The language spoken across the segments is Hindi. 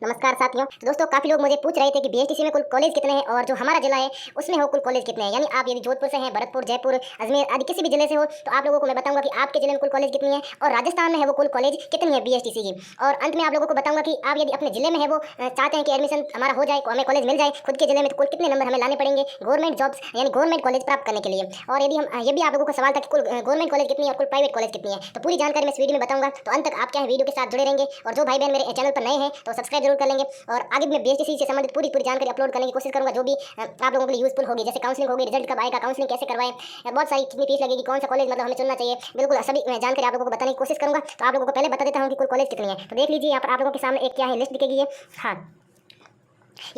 नमस्कार साथियों। तो दोस्तों काफ़ी लोग मुझे पूछ रहे थे कि बीएचटीसी में कुल कॉलेज कितने हैं और जो हमारा जिला है उसमें हो कुल कॉलेज कितने हैं। यानी आप यदि जोधपुर से हैं, भरतपुर, जयपुर, अजमेर आदि किसी भी जिले से हो तो आप लोगों को मैं बताऊंगा कि आपके जिले में कुल कॉलेज कितनी है और राजस्थान में है वो कुल कॉलेज कितनी है बीएचटीसी की। और अंत में आप लोगों को बताऊंगा कि आप यदि अपने जिले में है वो चाहते हैं कि एडमिशन हमारा हो जाए, हमें कॉलेज मिल जाए खुद के जिले में, तो कुल कितने नंबर हमें लाने पड़ेंगे गवर्नमेंट जॉब्स यानी गवर्नमेंट कॉलेज प्राप्त करने के लिए। और यदि हम ये भी आप लोगों का सवाल था कि कुल गवर्नमेंट कॉलेज कितनी है और कुल प्राइवेट कॉलेज कितनी है, तो पूरी जानकारी मैं इस वीडियो में बताऊंगा। तो अंत तक आप क्या है वीडियो के साथ जुड़े रहेंगे और जो भाई बहन मेरे चैनल पर नए हैं तो सब्सक्राइब जरूर कर लेंगे। और आगे भी मैं बीएचटीसी से संबंधित पूरी जानकारी अपलोड करने की कोशिश करूंगा जो भी आप लोगों के लिए यूजफुल होगी। जैसे काउंसलिंग होगी, रिजल्ट कब आएगा, काउंसलिंग कैसे करवाएं, बहुत सारी कितनी फीस लगेगी, कौन सा कॉलेज मतलब हमें चुनना चाहिए, बिल्कुल सभी जानकारी आप लोगों को बताने की कोशिश करूंगा। तो आप लोगों को पहले बता देता हूं कि कुल कॉलेज कितनी है। तो देख लीजिए यहाँ पर आप लोगों के सामने एक क्या है लिस्ट दिखेगी ये। हाँ,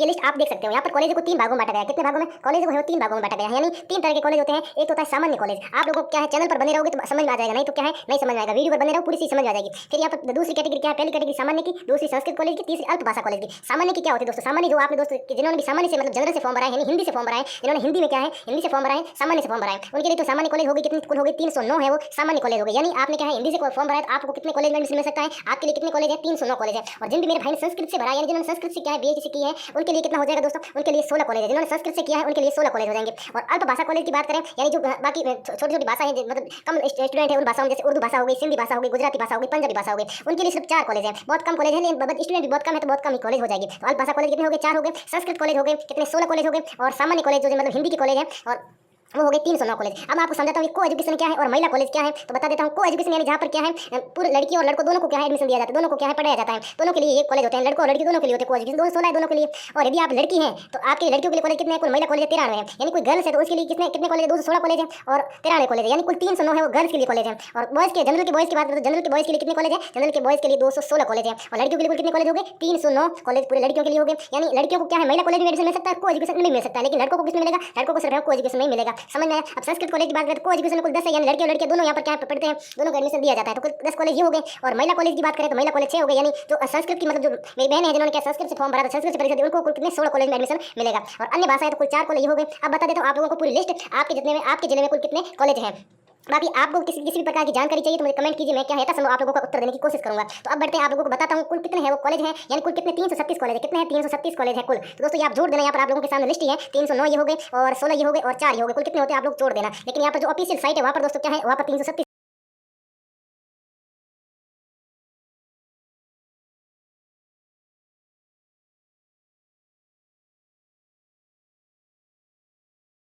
ये लिस्ट आप देख सकते हो। यहाँ पर कॉलेज को 3 भागों में बांटा गया है। कितने भागों में? कॉलेज को 3 भागों में बांटा गया है। यानी 3 तरह के कॉलेज होते हैं। एक तो होता है सामान्य कॉलेज। आप लोगों को क्या है चैनल पर बने रहोगे तो समझ में आ जाएगा, नहीं तो क्या है नहीं समझ में आएगा। वीडियो पर बने रहो पूरी चीज समझ में आ जाएगी। फिर यहाँ पर दूसरी कैटेगरी क्या है? पहली कैटेगरी सामान्य की, दूसरी संस्कृत कॉलेज की, तीसरी अल्प भाषा कॉलेज की। सामान्य की क्या होती है दोस्तों? सामान्य जो आपने दोस्तों जिन्होंने भी सामान्य से मतलब जनरल से फॉर्म भरा है, यानी हिंदी से फॉर्म भरा है, जिन्होंने हिंदी में क्या है हिंदी से फॉर्म भरा है, सामान्य से फॉर्म भरा है, उनके लिए तो सामान्य कॉलेज होगी कितनी कुल होगी 309 है वो सामान्य कॉलेज होगी। यानी आपने क्या है हिंदी से फॉर्म भरा है तो आपको कितने कॉलेज में एडमिशन मिल सकता है? आपके लिए कितने कॉलेज है? 309 कॉलेज है। और जिन भी मेरे भाई ने संस्कृत से भरा है यानी जिन्होंने संस्कृत से क्या है बीएचसी की है उनके लिए कितना हो जाएगा दोस्तों? उनके लिए 16 कॉलेज है। जिन्होंने संस्कृत से किया है उनके लिए 16 कॉलेज हो जाएंगे। और अल्प भाषा कॉलेज की बात करें यानी जो बाकी छोटी छोटी भाषा है मतलब कम स्टूडेंट है उन भाषाओं में, जैसे उर्दू भाषा हो गई, सिंधी भाषा हो गई, गुजराती भाषा हो गई, पंजाबी भाषा हो गई, उनके लिए सिर्फ 4 कॉलेज है। बहुत कम कॉलेज है, लेकिन स्टूडेंट भी बहुत कम है तो बहुत कम ही कॉलेज हो जाएगी। तो अल्प भाषा कॉलेज कितने हो गए? 4 हो गए। संस्कृत कॉलेज हो गए कितने? 16 कॉलेज हो गए। और सामान्य कॉलेज जो मतलब हिंदी के कॉलेज है और वो हो गए 309 कॉलेज। अब मैं आपको समझाता हूँ को एजुकेशन क्या है और महिला कॉलेज क्या है। तो बता देता हूँ को एजुकेशन यानी जहाँ पर क्या है पूरे लड़की और लड़कों दोनों को क्या है एडमिशन दिया जाता है, दोनों को क्या है पढ़ाया जाता है, दोनों के लिए एक कॉलेज होते हैं, लड़कों और लड़की दोनों के लिए होते हैं को एजुकेशन, दोनों 16 है दोनों के लिए। और यदि आप लड़की हैं तो आपके लड़कियों के लिए कॉलेज कितने हैं? कुल महिला कॉलेज 93 है। यानी कोई गर्ल्स है तो उसके लिए कितने कितने कॉलेज है? 216 कॉलेज है और 93 कॉलेज है। यानी कुल 309 है वो गर्ल्स के लिए कॉलेज है। और बॉयज के जनरल के बॉयज की बात करें तो जनरल के बॉयज के लिए कितने कॉलेज है? जनरल के बॉयज के लिए 216 कॉलेज है। और लड़कियों के लिए कुल कितने कॉलेज हो गए? 309 कॉलेज पूरे लड़कियों के लिए हो गए। यानी लड़कियों को क्या है महिला कॉलेज में एडमिशन मिल सकता है, को एजुकेशन में मिल सकता है, लेकिन लड़कों को किसमें मिलेगा? लड़कों को सिर्फ को एजुकेशन में मिलेगा। समझ में आया? अब संस्कृत कॉलेज की बात करें तो एजुकेशन कुल 10 है, यानी लड़के और लड़के दोनों यहाँ पर क्या पढ़ते हैं, दोनों को एडमिशन दिया जाता है। तो कुल 10 कॉलेज ये हो गए। और महिला कॉलेज की बात करें तो महिला कॉलेज 6 हो गए। यानी जो संस्कृत की मतलब जो मेरी बहन है जिन्होंने क्या संस्कृत से फॉर्म भरा था, संस्कृत से परीक्षा दी, उनको कुल कितने 16 कॉलेज में एडमिशन मिलेगा। और अन्य भाषा है तो कुल 4 कॉलेज हो गए। अब बता देता हूँ आप लोगों को पूरी लिस्ट आपके जितने में आपके जिले में कुल कितने कॉलेज हैं। बाकी आपको किसी भी प्रकार की जानकारी चाहिए तो मुझे कमेंट कीजिए, मैं क्या है संभव आप लोगों का उत्तर देने की कोशिश करूंगा। तो अब बढ़ते हैं आप लोगों को बताता हूँ कुल कितने हैं वो कॉलेज हैं, यानी कुल कितने 337 कॉलेज है। कितने हैं? 337 कॉलेज है कुल। तो दोस्तों ये आप जोड़ देना, यहाँ पर आप लोगों के सामने लिस्ट ही है। 309 ये हो गए और 16 ये हो गए और 4 ये हो गए, कुल कितने होते हैं आप लोग जोड़ देना। लेकिन यहाँ पर जो ऑफिशियल साइट है वहाँ पर दोस्तों क्या है वहाँ पर 337